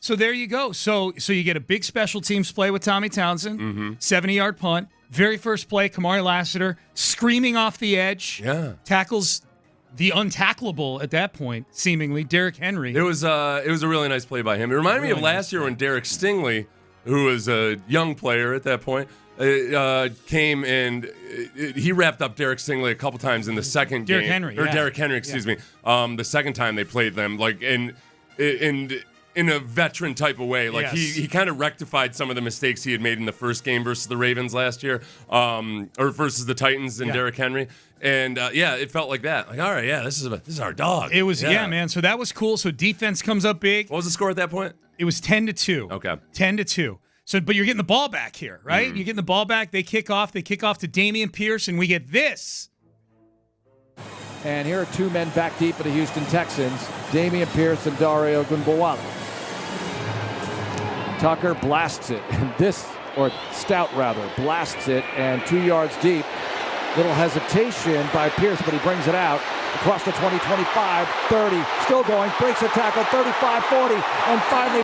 So there you go. So you get a big special teams play with Tommy Townsend, 70-yard punt. Very first play, Kamari Lassiter screaming off the edge, tackles the untackleable at that point, seemingly, Derrick Henry. It was a really nice play by him. It reminded me of last year when Derek Stingley, who was a young player at that point, came and he wrapped up Derek Stingley a couple times in the second Derrick game. Henry, Derrick Henry, excuse me. The second time they played them, like in a veteran type of way. Like he kind of rectified some of the mistakes he had made in the first game versus the Ravens last year, or versus the Titans and Derrick Henry. And it felt like that. Like, all right, this is our dog. It was, man. So that was cool. So defense comes up big. What was the score at that point? It was 10-2. Okay. 10-2. So, but you're getting the ball back here, right? You're getting the ball back. They kick off. They kick off to Dameon Pierce, and we get this. And here are two men back deep for the Houston Texans, Dameon Pierce and Dario Gunbowale. Tucker blasts it, or Stout rather, blasts it, and 2 yards deep. Little hesitation by Pierce, but he brings it out across the 20, 25, 30, still going, breaks a tackle, 35, 40, and finally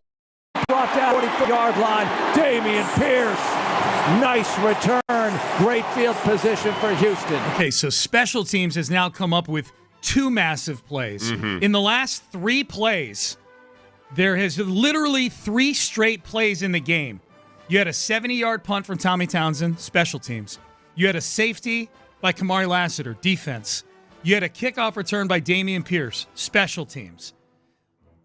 brought down 40-yard line, Dameon Pierce. Nice return, great field position for Houston. Okay, so special teams has now come up with two massive plays. In the last 3 plays, there has literally 3 straight plays in the game. You had a 70-yard punt from Tommy Townsend, special teams. You had a safety by Kamari Lassiter, defense. You had a kickoff return by Dameon Pierce, special teams.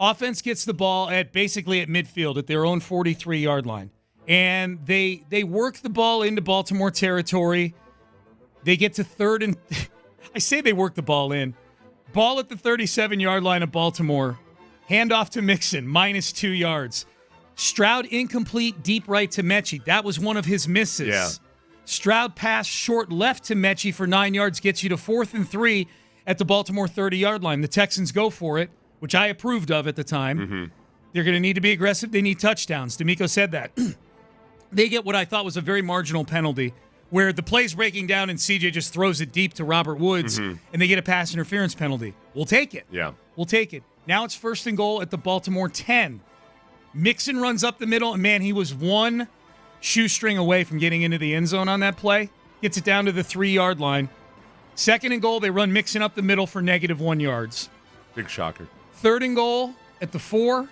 Offense gets the ball basically at midfield at their own 43-yard line. And they work the ball into Baltimore territory. They get to third and I say they work the ball in. Ball at the 37-yard line of Baltimore. Handoff to Mixon, -2 yards. Stroud incomplete, deep right to Mechie. That was one of his misses. Yeah. Stroud pass short left to Mechie for 9 yards, gets you to 4th and 3 at the Baltimore 30-yard line. The Texans go for it, which I approved of at the time. They're going to need to be aggressive. They need touchdowns. D'Amico said that. They get what I thought was a very marginal penalty, where the play's breaking down and CJ just throws it deep to Robert Woods, and they get a pass interference penalty. We'll take it. Yeah. We'll take it. Now it's 1st and goal at the Baltimore 10. Mixon runs up the middle, and man, he was one shoestring away from getting into the end zone on that play. Gets it down to the 3-yard line. 2nd and goal, they run Mixon up the middle for -1 yards. Big shocker. 3rd and goal at the 4.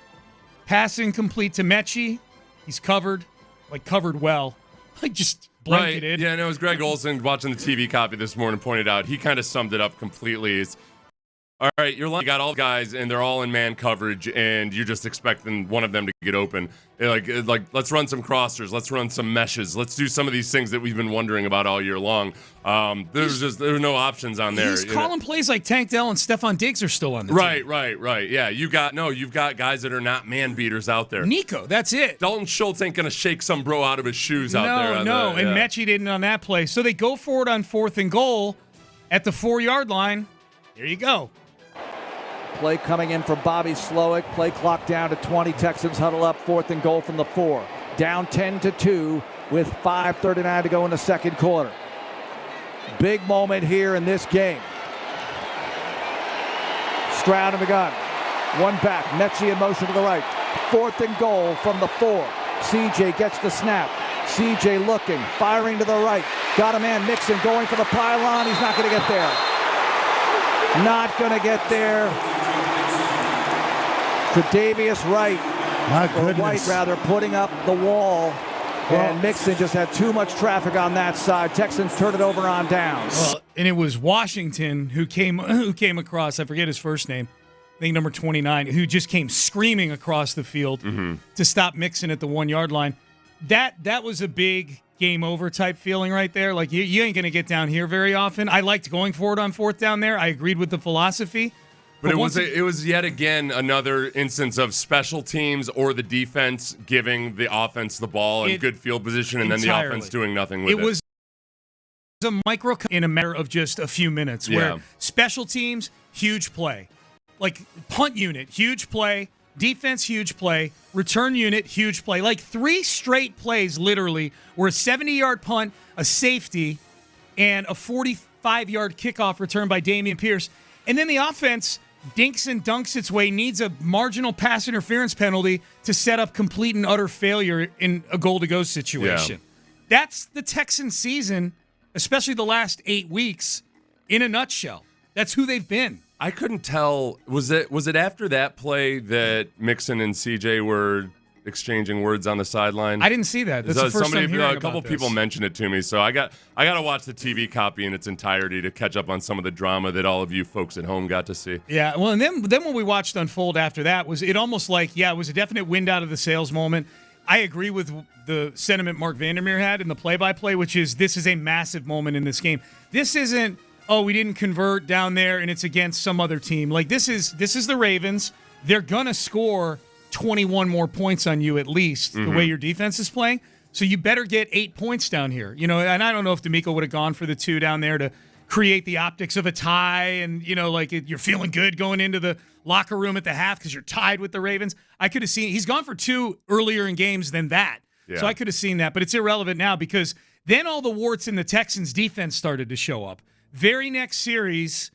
Pass incomplete to Mechie. He's covered well. Like just blanketed. Right. Yeah, no, it was Greg Olson watching the TV copy this morning pointed out. He kind of summed it up completely. It's, all right, you got all the guys, and they're all in man coverage, and you're just expecting one of them to get open. Like let's run some crossers. Let's run some meshes. Let's do some of these things that we've been wondering about all year long. There were no options on there. He's calling plays like Tank Dell and Stephon Diggs are still on the team. Right. Yeah, you've got guys that are not man beaters out there. Nico, that's it. Dalton Schultz ain't gonna shake some bro out of his shoes out there. No, and Mechie didn't on that play. So they go for it on 4th and goal at the 4-yard line. There you go. Play coming in from Bobby Slowick. Play clock down to 20. Texans huddle up, 4th and goal from the 4. Down 10-2 with 5:39 to go in the second quarter. Big moment here in this game. Stroud in the gun. One back. Mechie in motion to the right. 4th and goal from the 4. CJ gets the snap. CJ looking, firing to the right. Got a man, Mixon going for the pylon. He's not going to get there. Not going to get there. Tre'Davious Wright, putting up the wall. And Mixon just had too much traffic on that side. Texans turn it over on downs. Well, and it was Washington who came across, I forget his first name, I think number 29, who just came screaming across the field to stop Mixon at the 1-yard line. That was a big game over type feeling right there. Like, you ain't going to get down here very often. I liked going for it on 4th down there. I agreed with the philosophy. But it was yet again another instance of special teams or the defense giving the offense the ball in good field position, and then the offense doing nothing with it. It was a micro in a matter of just a few minutes where special teams, huge play. Like punt unit, huge play. Defense, huge play. Return unit, huge play. Like 3 straight plays, literally, were a 70-yard punt, a safety, and a 45-yard kickoff return by Dameon Pierce. And then the offense dinks and dunks its way, needs a marginal pass interference penalty to set up complete and utter failure in a goal-to-go situation. Yeah. That's the Texans season, especially the last 8 weeks, in a nutshell. That's who they've been. I couldn't tell. Was it after that play that Mixon and CJ were exchanging words on the sideline? I didn't see that. That's the first time hearing a couple people mentioned it to me, so I got to watch the TV copy in its entirety to catch up on some of the drama that all of you folks at home got to see. Yeah, well, and then when we watched unfold after that, was it almost like, it was a definite wind out of the sails moment. I agree with the sentiment Mark Vandermeer had in the play-by-play, which is this is a massive moment in this game. This isn't, we didn't convert down there and it's against some other team. Like, this is the Ravens. They're going to score 21 more points on you at least, the way your defense is playing. So you better get 8 points down here. And I don't know if D'Amico would have gone for the 2 down there to create the optics of a tie and, you're feeling good going into the locker room at the half because you're tied with the Ravens. I could have seen – he's gone for 2 earlier in games than that. Yeah. So I could have seen that. But it's irrelevant now because then all the warts in the Texans' defense started to show up. Very next series,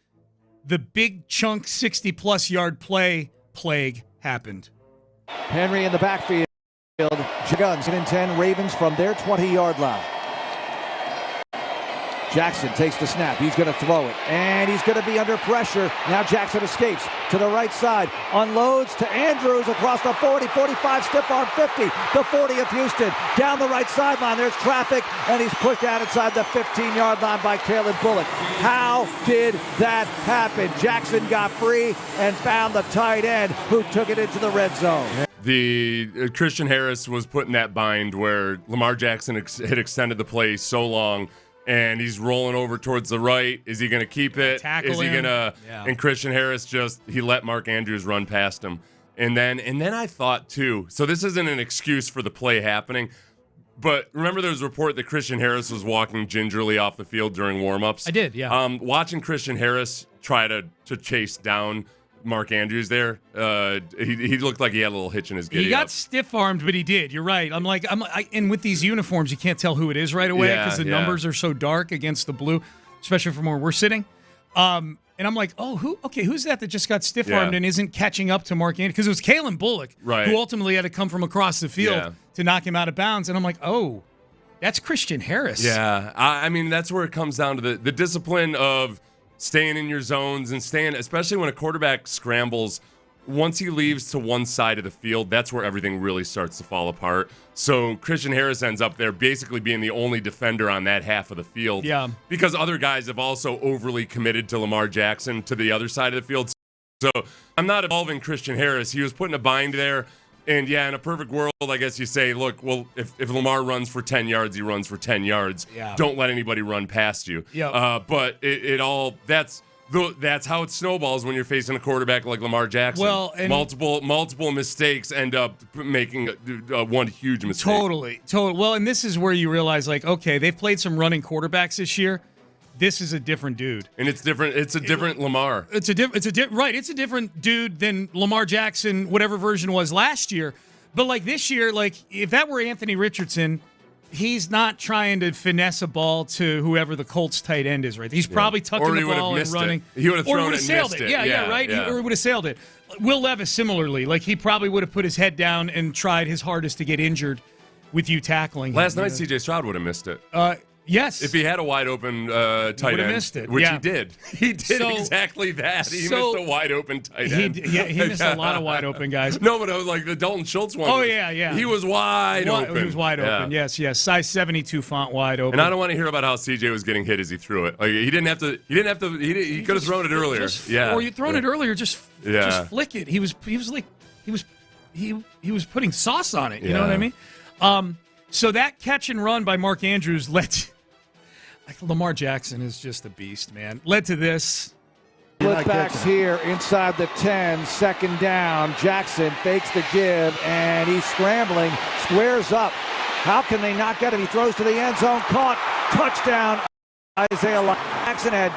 the big chunk 60-plus yard play plague happened. Henry in the backfield. Guns in 10 Ravens from their 20-yard line. Jackson takes the snap. He's going to throw it, and he's going to be under pressure. Now Jackson escapes to the right side, unloads to Andrews across the 40, 45, stiff arm 50, the 40 of Houston. Down the right sideline, there's traffic, and he's pushed out inside the 15-yard line by Caleb Bullock. How did that happen? Jackson got free and found the tight end who took it into the red zone. The Christian Harris was put in that bind where Lamar Jackson had extended the play so long, and he's rolling over towards the right. Is he going to keep it? Tackle Is he going to? Yeah. And Christian Harris he let Mark Andrews run past him. And then I thought too. So this isn't an excuse for the play happening, but remember there was a report that Christian Harris was walking gingerly off the field during warmups. I did, yeah. Watching Christian Harris try to chase down Mark Andrews there, he looked like he had a little hitch in his giddy. He got stiff-armed, but he did. You're right. And with these uniforms, you can't tell who it is right away because the numbers are so dark against the blue, especially from where we're sitting. And I'm like, who's that just got stiff-armed and isn't catching up to Mark Andrews? Because it was Caleb Bullock, who ultimately had to come from across the field to knock him out of bounds. And I'm like, that's Christian Harris. Yeah, I mean, that's where it comes down to the discipline of staying in your zones and staying, especially when a quarterback scrambles, once he leaves to one side of the field, that's where everything really starts to fall apart. So Christian Harris ends up there basically being the only defender on that half of the field. Yeah. Because other guys have also overly committed to Lamar Jackson to the other side of the field. So I'm not involving Christian Harris. He was put in a bind there. And in a perfect world, I guess you say, look, well, if Lamar runs for 10 yards, he runs for 10 yards. Yeah. Don't let anybody run past you. Yeah. But that's how it snowballs when you're facing a quarterback like Lamar Jackson. Well, and multiple mistakes end up making one huge mistake. Totally. Well, and this is where you realize, they've played some running quarterbacks this year. This is a different dude, and it's different. It's a different Lamar. It's a different dude than Lamar Jackson, whatever version was last year. But this year, if that were Anthony Richardson, he's not trying to finesse a ball to whoever the Colts tight end is. Right? He's probably tucking the ball and running. He would have thrown it and sailed missed it. it. Yeah, right. Yeah. Or he would have sailed it. Will Levis similarly, he probably would have put his head down and tried his hardest to get injured with you tackling him. Last night, C.J. Stroud would have missed it. Yes. If he had a wide open tight end, missed it. Which he did. He did exactly that. He missed a wide open tight end. He missed a lot of wide open guys. No, but it was like the Dalton Schultz one. Oh, yeah. He was wide open. He was wide open, yes. Size 72 font wide open. And I don't want to hear about how CJ was getting hit as he threw it. He didn't have to. He could have thrown it earlier. Or you thrown it earlier, just flick it. He was putting sauce on it. You know what I mean? So that catch and run by Mark Andrews led to, Lamar Jackson is just a beast, man. Led to this. Backs here inside the 10, second down. Jackson fakes the give, and he's scrambling, squares up. How can they not get him? He throws to the end zone, caught, touchdown. Isaiah Jackson had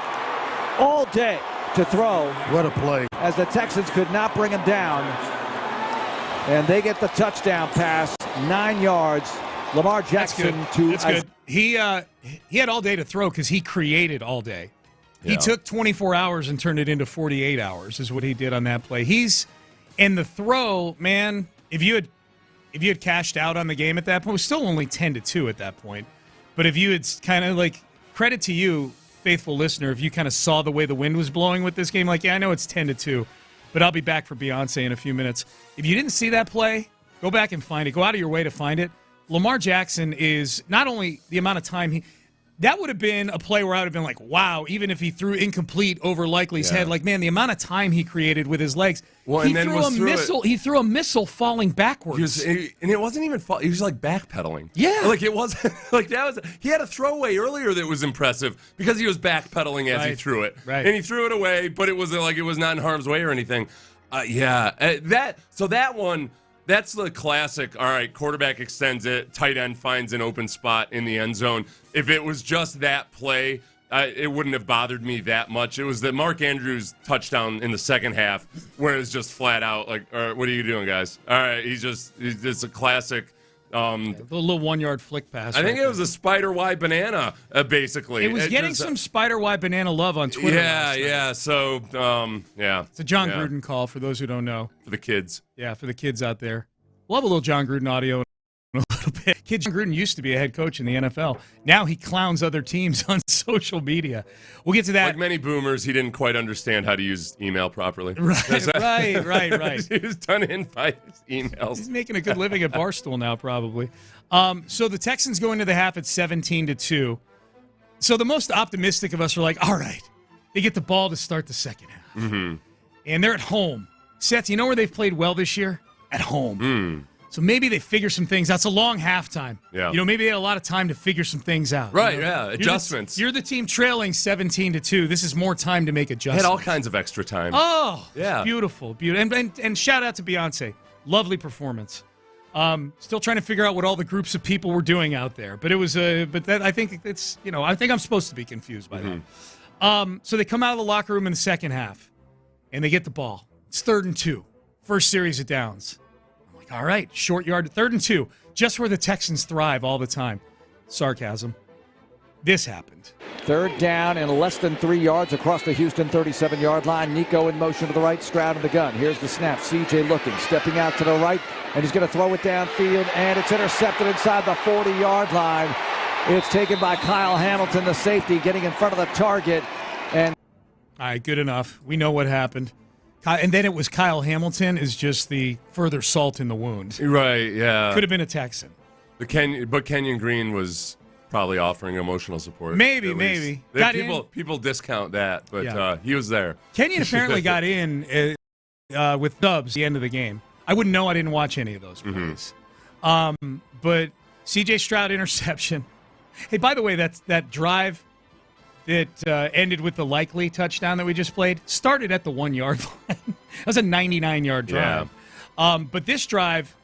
all day to throw. What a play. As the Texans could not bring him down. And they get the touchdown pass, 9 yards. Lamar Jackson That's good. He had all day to throw because he created all day. He took 24 hours and turned it into 48 hours is what he did on that play. And the throw, man, if you had cashed out on the game at that point, it was still only 10-2 at that point. But if you had kind of like, credit to you, faithful listener, if you kind of saw the way the wind was blowing with this game, like, yeah, I know it's 10-2, but I'll be back for Beyonce in a few minutes. If you didn't see that play, go back and find it. Go out of your way to find it. Lamar Jackson is not only the amount of time that would have been a play where I would have been like, wow, even if he threw incomplete over Likely's head, like, man, the amount of time he created with his legs. Well, he threw a missile falling backwards. And it wasn't even he was like backpedaling. Yeah. Like it wasn't like he had a throwaway ehrlier that was impressive because he was backpedaling as he threw it. Right. And he threw it away, but it wasn't like it was not in harm's way or anything. That one, that's the classic, all right, quarterback extends it, tight end finds an open spot in the end zone. If it was just that play, it wouldn't have bothered me that much. It was the Mark Andrews touchdown in the second half where it's just flat out like, all right, what are you doing, guys? All right, it's a classic. The little 1-yard flick pass. I think it was a spider Y banana, basically. It was getting some spider Y banana love on Twitter. Yeah. So, It's a John Gruden call for those who don't know. For the kids. Yeah, for the kids out there. We'll have a little John Gruden audio in a little bit. Kid John Gruden used to be a head coach in the NFL. Now he clowns other teams on social media. We'll get to that. Like many boomers, he didn't quite understand how to use email properly. Right. He was done in by his emails. He's making a good living at Barstool now, probably. So the Texans go into the half at 17-2. So the most optimistic of us are like, all right, they get the ball to start the second half. Mm-hmm. And they're at home. Seth, you know where they've played well this year? At home. So maybe they figure some things out. It's a long halftime. Yeah. Maybe they had a lot of time to figure some things out. Right, adjustments. You're the team trailing 17-2. This is more time to make adjustments. Had all kinds of extra time. Oh, yeah. Beautiful. And shout out to Beyonce. Lovely performance. Still trying to figure out what all the groups of people were doing out there. But it was I think it's, I think I'm supposed to be confused by that. So they come out of the locker room in the second half and they get the ball. It's 3rd and 2. First series of downs. I'm like, all right, short yard, 3rd and 2, just where the Texans thrive all the time. Sarcasm. This happened. 3rd down and less than 3 yards across the Houston 37-yard line. Nico in motion to the right, Stroud in the gun. Here's the snap. CJ looking, stepping out to the right, and he's going to throw it downfield, and it's intercepted inside the 40-yard line. It's taken by Kyle Hamilton, the safety, getting in front of the target. And all right, good enough. We know what happened. And then it was Kyle Hamilton is just the further salt in the wound. Right, yeah. Could have been a Texan. But Kenyon Green was probably offering emotional support. Maybe. People discount that, but he was there. Kenyon apparently got in with dubs at the end of the game. I wouldn't know. I didn't watch any of those plays. But C.J. Stroud interception. Hey, by the way, that drive that ended with the Likely touchdown that we just played started at the 1-yard line. That was a 99-yard drive. Yeah. But this drive,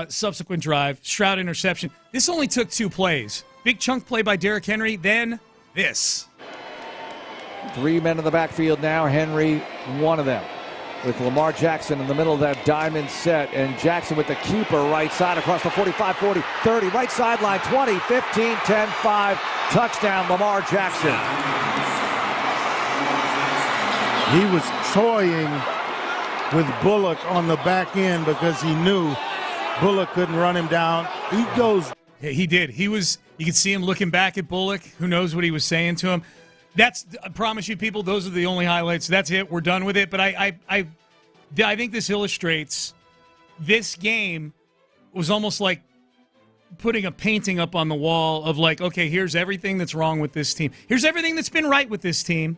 subsequent drive, Stroud interception, this only took 2 plays. Big chunk play by Derrick Henry, then this. 3 men in the backfield now. Henry, one of them, with Lamar Jackson in the middle of that diamond set, and Jackson with the keeper right side across the 45, 40, 30, right sideline, 20, 15, 10, 5, touchdown Lamar Jackson. He was toying with Bullock on the back end because he knew Bullock couldn't run him down. He goes. Yeah, he did. You could see him looking back at Bullock. Who knows what he was saying to him. I promise you, people, those are the only highlights. That's it. We're done with it. But I think this illustrates this game was almost like putting a painting up on the wall of like, okay, here's everything that's wrong with this team. Here's everything that's been right with this team,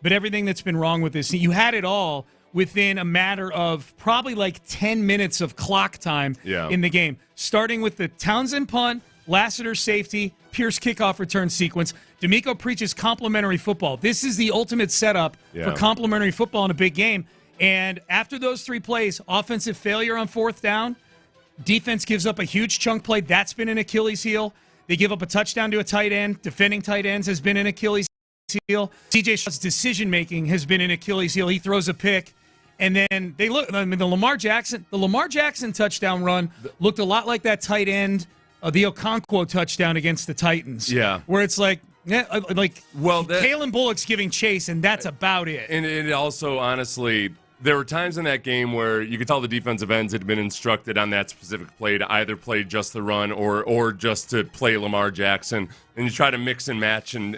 but everything that's been wrong with this team. You had it all within a matter of probably like 10 minutes of clock time in the game, starting with the Townsend punt, Lassiter safety, Pierce kickoff return sequence. D'Amico preaches complimentary football. This is the ultimate setup for complimentary football in a big game. And after those 3 plays, offensive failure on 4th down, defense gives up a huge chunk play. That's been an Achilles heel. They give up a touchdown to a tight end. Defending tight ends has been an Achilles heel. CJ Stroud's decision-making has been an Achilles heel. He throws a pick. And then the Lamar Jackson touchdown run looked a lot like that tight end, the Okonkwo touchdown against the Titans. Yeah. Where it's like, Yeah, Well, Kalen Bullock's giving chase, and that's about it. And it also, honestly, there were times in that game where you could tell the defensive ends had been instructed on that specific play to either play just the run or just to play Lamar Jackson. And you try to mix and match. And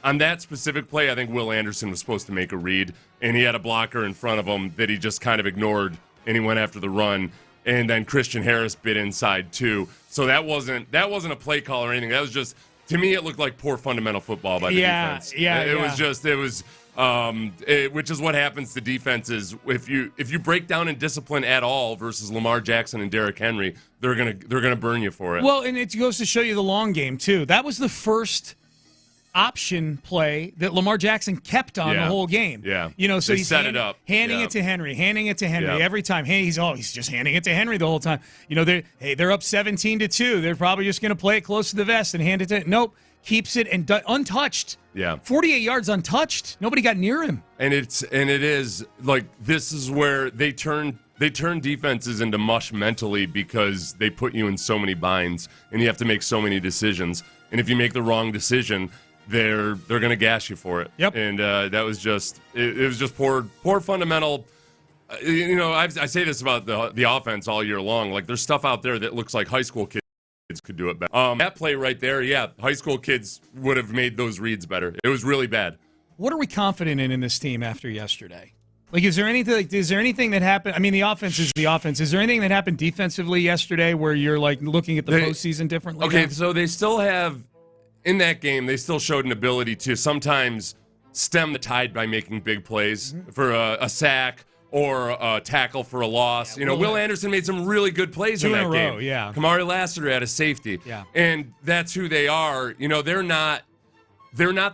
on that specific play, I think Will Anderson was supposed to make a read. And he had a blocker in front of him that he just kind of ignored. And he went after the run. And then Christian Harris bit inside, too. So that wasn't a play call or anything. That was just, to me, it looked like poor fundamental football by the defense. Which is what happens to defenses if you break down in discipline at all versus Lamar Jackson and Derrick Henry, they're gonna burn you for it. Well, and it goes to show you the long game too. That was the first option play that Lamar Jackson kept on the whole game. Yeah, so they he's set it up, handing it to Henry every time. He's just handing it to Henry the whole time. They're up 17-2. They're probably just gonna play it close to the vest and hand it to. Nope, keeps it and untouched. Yeah, 48 yards untouched. Nobody got near him. And it is like this is where they turn defenses into mush mentally because they put you in so many binds and you have to make so many decisions. And if you make the wrong decision, they're going to gash you for it. Yep. And that was just it was just poor fundamental. I say this about the offense all year long. Like there's stuff out there that looks like high school kids could do it better. That play right there, high school kids would have made those reads better. It was really bad. What are we confident in this team after yesterday? Is there anything that happened? I mean, the offense is the offense. Is there anything that happened defensively yesterday where you're looking at the postseason differently? Okay, now? So they still have in that game. They still showed an ability to sometimes stem the tide by making big plays for a sack or a tackle for a loss. Will Anderson made some really good plays in that game. Yeah. Kamari Lassiter had a safety. Yeah. And that's who they are. They're not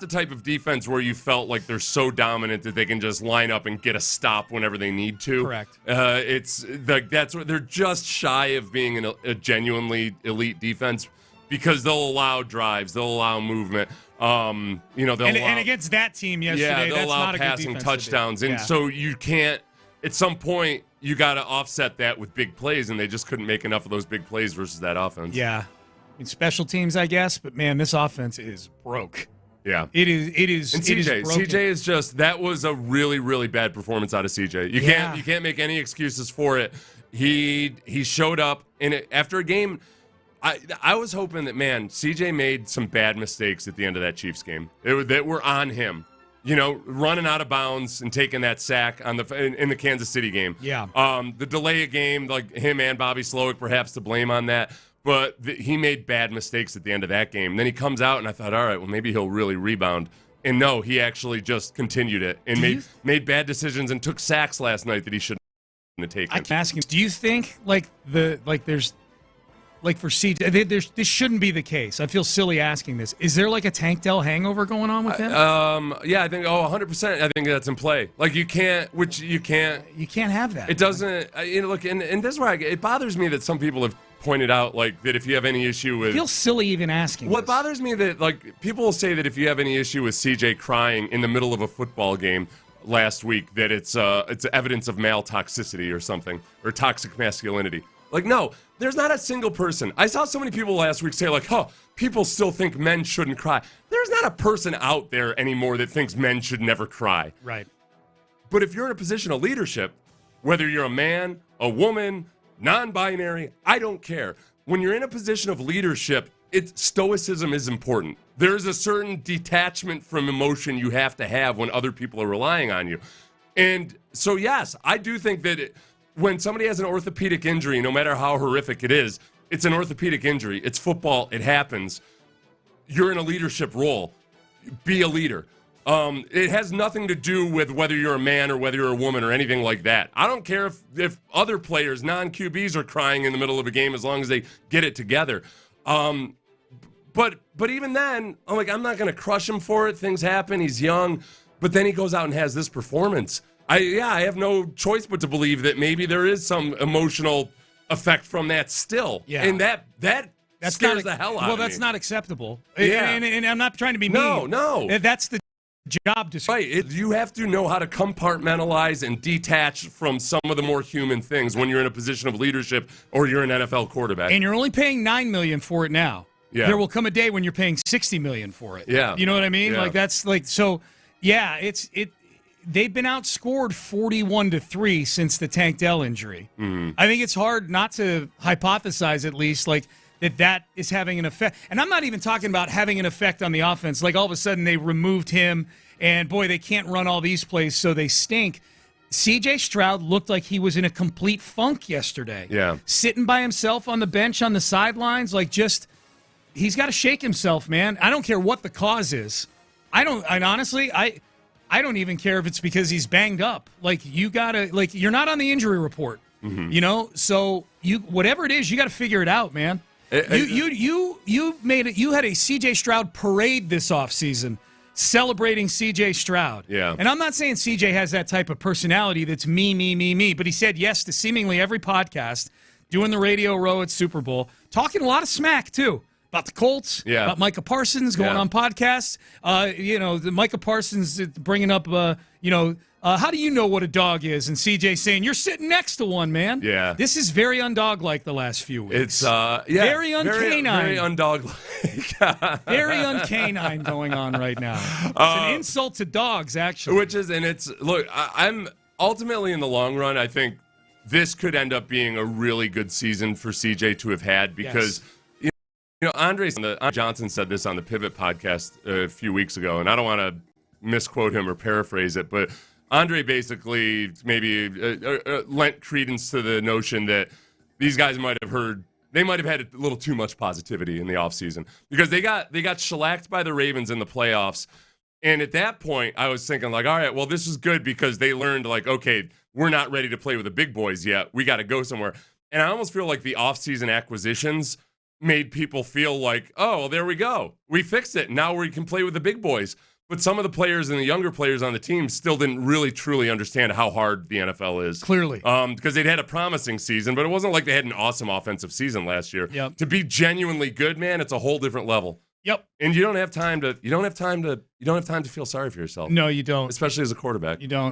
the type of defense where you felt like they're so dominant that they can just line up and get a stop whenever they need to. Correct. It's like that's what they're just shy of being a genuinely elite defense because they'll allow drives, they'll allow movement. And against that team yesterday, they'll that's allow not a passing good touchdowns, and so you can't. At some point, you got to offset that with big plays, and they just couldn't make enough of those big plays versus that offense. Yeah, special teams, I guess, but man, this offense is broke. Yeah, it is. And CJ is just that was a really, really bad performance out of CJ. You can't make any excuses for it. He showed up after a game. I was hoping that CJ made some bad mistakes at the end of that Chiefs game that were on him. Running out of bounds and taking that sack in the Kansas City game. Yeah. The delay of game, like him and Bobby Slowick perhaps to blame on that. But he made bad mistakes at the end of that game. Then he comes out, and I thought, all right, well, maybe he'll really rebound. And no, he actually just continued it and made bad decisions and took sacks last night that he shouldn't have taken. I'm asking, do you think there's for CJ, this shouldn't be the case? I feel silly asking this. Is there a Tank Dell hangover going on with him? Yeah, I think 100%. I think that's in play. You can't have that. It doesn't. Look, and this is where it bothers me that some people have pointed out that if you have any issue with, I feel silly even asking. What bothers me that people will say that if you have any issue with CJ crying in the middle of a football game last week, that it's evidence of male toxicity or something or toxic masculinity. No, there's not a single person. I saw so many people last week say people still think men shouldn't cry. There's not a person out there anymore that thinks men should never cry. Right. But if you're in a position of leadership, whether you're a man, a woman, non-binary, I don't care. When you're in a position of leadership, stoicism is important. There's a certain detachment from emotion you have to have when other people are relying on you. And so, yes, I do think that when somebody has an orthopedic injury, no matter how horrific it is, it's an orthopedic injury. It's football. It happens. You're in a leadership role. Be a leader. It has nothing to do with whether you're a man or whether you're a woman or anything like that. I don't care if other players, non-QBs, are crying in the middle of a game as long as they get it together. But even then, I'm not going to crush him for it. Things happen. He's young. But then he goes out and has this performance. I have no choice but to believe that maybe there is some emotional effect from that still. Yeah. And that scares the hell out of me. Well, that's not acceptable. Yeah. And I'm not trying to be mean. No. That's the job description. Right. You have to know how to compartmentalize and detach from some of the more human things when you're in a position of leadership or you're an NFL quarterback. And you're only paying $9 million for it now. Yeah. There will come a day when you're paying $60 million for it. Yeah. You know what I mean? Yeah. Like that's like so. Yeah, they've been outscored 41-3 since the Tank Dell injury. Mm-hmm. I think it's hard not to hypothesize, at least, like that is having an effect. And I'm not even talking about having an effect on the offense. Like all of a sudden they removed him, and boy, they can't run all these plays, so they stink. C.J. Stroud looked like he was in a complete funk yesterday. Yeah. Sitting by himself on the bench on the sidelines, like just he's got to shake himself, man. I don't care what the cause is. I don't even care if it's because he's banged up. Like you're not on the injury report, you know. So whatever it is, you got to figure it out, man. You made it. You had a C.J. Stroud parade this offseason celebrating C.J. Stroud. Yeah. And I'm not saying C.J. has that type of personality that's me, but he said yes to seemingly every podcast, doing the radio row at Super Bowl, talking a lot of smack too. About the Colts, about Micah Parsons going on podcasts. The Micah Parsons bringing up, how do you know what a dog is? And CJ saying, you're sitting next to one, man. Yeah. This is very undog-like the last few weeks. It's, very uncanine. Very undog-like. Very uncanine going on right now. It's an insult to dogs, actually. I'm ultimately in the long run, I think this could end up being a really good season for CJ to have had because – Andre Johnson said this on the Pivot podcast a few weeks ago, and I don't want to misquote him or paraphrase it, but Andre basically maybe lent credence to the notion that these guys might have had a little too much positivity in the offseason because they got shellacked by the Ravens in the playoffs. And at that point, I was thinking, like, all right, well, this is good because they learned, like, okay, we're not ready to play with the big boys yet. We got to go somewhere. And I almost feel like the offseason acquisitions made people feel like, oh, well, there we go. We fixed it. Now we can play with the big boys. But some of the players and the younger players on the team still didn't really, truly understand how hard the NFL is. Clearly. Because they'd had a promising season, but it wasn't like they had an awesome offensive season last year. Yep. To be genuinely good, man, it's a whole different level. Yep. And you don't have time to feel sorry for yourself. No, you don't. Especially as a quarterback. You don't.